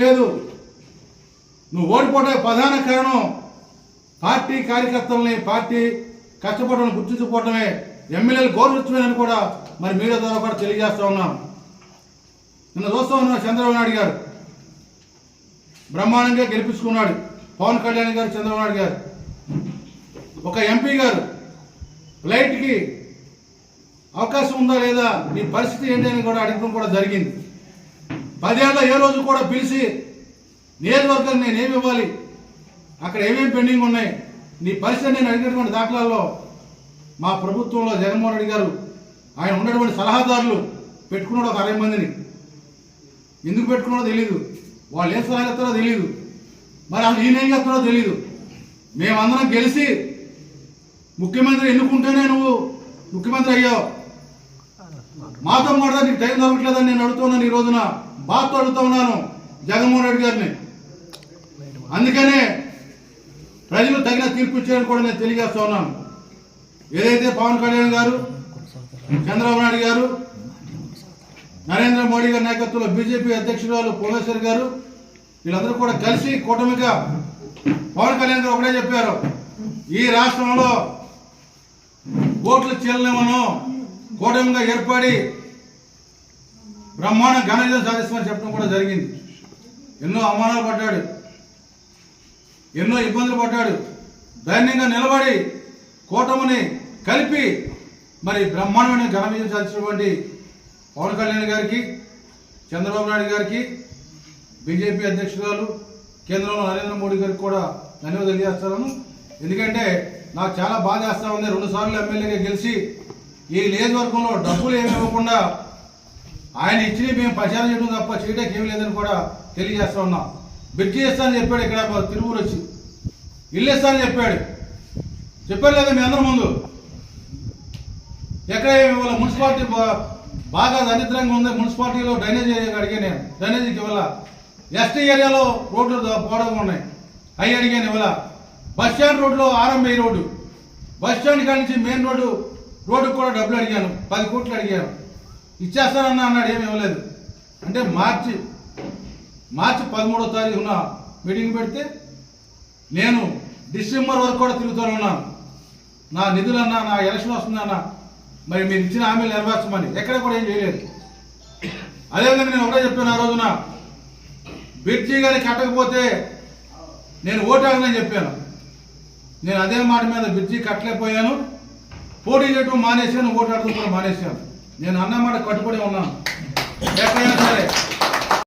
లేదు. నువ్వు ఓడిపోవడానికి ప్రధాన కారణం పార్టీ కార్యకర్తలని, పార్టీ కష్టపడడం గుర్తించుకోవడమే, ఎమ్మెల్యేలు గౌరవించమని కూడా మరి మీడియా ద్వారా కూడా తెలియజేస్తా ఉన్నాం. నిన్న చూస్తా ఉన్నాం, చంద్రబాబు నాయుడు గారు బ్రహ్మాండంగా గెలిపించుకున్నాడు. పవన్ కళ్యాణ్ గారు, చంద్రబాబు నాయుడు గారు, ఒక ఎంపీ గారు ఫ్లైట్కి అవకాశం ఉందా లేదా, నీ పరిస్థితి ఏంటి అని కూడా అడగడం కూడా జరిగింది. 10 ఏళ్ళ ఏ రోజు కూడా పిలిచి నియోజకవర్గాన్ని నేను ఏమి ఇవ్వాలి, అక్కడ ఏమేమి పెండింగ్ ఉన్నాయి, నీ పరిస్థితి నేను అడిగినటువంటి దాఖలాల్లో మా ప్రభుత్వంలో జగన్మోహన్ రెడ్డి గారు ఆయన ఉన్నటువంటి సలహాదారులు పెట్టుకున్నాడు ఒక 60 మందిని. ఎందుకు పెట్టుకున్నాడో తెలియదు, వాళ్ళు ఏం సలహా ఇస్తారో తెలియదు, మరి అసలు ఈయన ఏం చేస్తారో తెలియదు. మేమందరం గెలిచి ముఖ్యమంత్రి ఎన్నుకుంటేనే నువ్వు ముఖ్యమంత్రి అయ్యావు. మాతో మాట నీకు టైం దొరకట్లేదని నేను అడుగుతున్నాను. ఈ రోజున బాధతో అడుగుతా ఉన్నాను జగన్మోహన్ రెడ్డి గారిని. అందుకనే ప్రజలు తగిన తీర్పు ఇచ్చారని కూడా నేను తెలియజేస్తా ఉన్నాను. ఏదైతే పవన్ కళ్యాణ్ గారు, చంద్రబాబు నాయుడు గారు, నరేంద్ర మోడీ గారి నాయకత్వంలో బీజేపీ అధ్యక్షురాలు పురంధేశ్వరి గారు వీళ్ళందరూ కూడా కలిసి కూటమిగా పవన్ కళ్యాణ్ గారు ఒకటే చెప్పారు, ఈ రాష్ట్రంలో ఓట్లు చీలనేమను కూటమిగా ఏర్పడి బ్రహ్మాండ ఘన విజయం సాధిస్తామని చెప్పడం కూడా జరిగింది. ఎన్నో అవమానాలు పడ్డాడు, ఎన్నో ఇబ్బందులు పడ్డాడు. ధైర్యంగా నిలబడి కూటమిని కలిపి మరి బ్రహ్మాండమైన ఘన విజయం సాధించినటువంటి పవన్ కళ్యాణ్ గారికి, చంద్రబాబు నాయుడు గారికి, బీజేపీ అధ్యక్షురాలు కేంద్రంలో నరేంద్ర మోడీ గారికి కూడా ధన్యవాదాలు తెలియజేస్తాను. ఎందుకంటే నాకు చాలా బాధ వేస్తా ఉంది. 2 సార్లు ఎమ్మెల్యేగా గెలిచి ఈ నియోజకవర్గంలో డబ్బులు ఏమి ఇవ్వకుండా ఆయన ఇచ్చి మేము ప్రచారం చేయడం తప్ప చేయడానికి ఏమి లేదని కూడా తెలియజేస్తా ఉన్నాం. బ్రిడ్జి ఇస్తానని చెప్పాడు, ఇక్కడ తిరువురు వచ్చి ఇల్లు ఇస్తానని చెప్పాడు లేదా మీ అందరి ముందు. ఎక్కడ ఇవాళ మున్సిపాలిటీ బాగా దరిద్రంగా ఉంది, మున్సిపాలిటీలో డ్రైనేజీ అడిగాను నేను, డ్రైనేజీకి ఇవాళ ఎస్టీ ఏరియాలో రోడ్లు పోవడంగా ఉన్నాయి, అవి అడిగాను. ఇవాళ బస్ స్టాండ్ రోడ్లో ఆర్ఎంఐ రోడ్డు, బస్ స్టాండ్ కాడి నుంచి మెయిన్ రోడ్డుకు కూడా డబ్బులు అడిగాను, 10 కోట్లు అడిగాను. ఇచ్చేస్తానన్నా అన్నాడు, ఏమి ఇవ్వలేదు. అంటే మార్చి 13వ తారీఖున మీటింగ్ పెడితే నేను డిసెంబర్ వరకు కూడా తిరుగుతానున్నాను. నా నిధులన్నా, నా ఎలక్షన్ వస్తుందన్నా, మరి మీరు ఇచ్చిన హామీలు నెరవేర్చమని. ఎక్కడ కూడా ఏం చేయలేదు. అదేవిధంగా నేను ఒకటే చెప్పాను, ఆ రోజున బ్రిడ్జి గారి కట్టకపోతే నేను ఓటాగనని చెప్పాను. నేను అదే మాట మీద బ్రిడ్జి కట్టలేకపోయాను, పోటీ చేయడం మానేశాను, ఓటాడుతూ కూడా మానేశాను. నేను అన్న మాట కట్టుబడి ఉన్నాను. ఎక్కడైనా సరే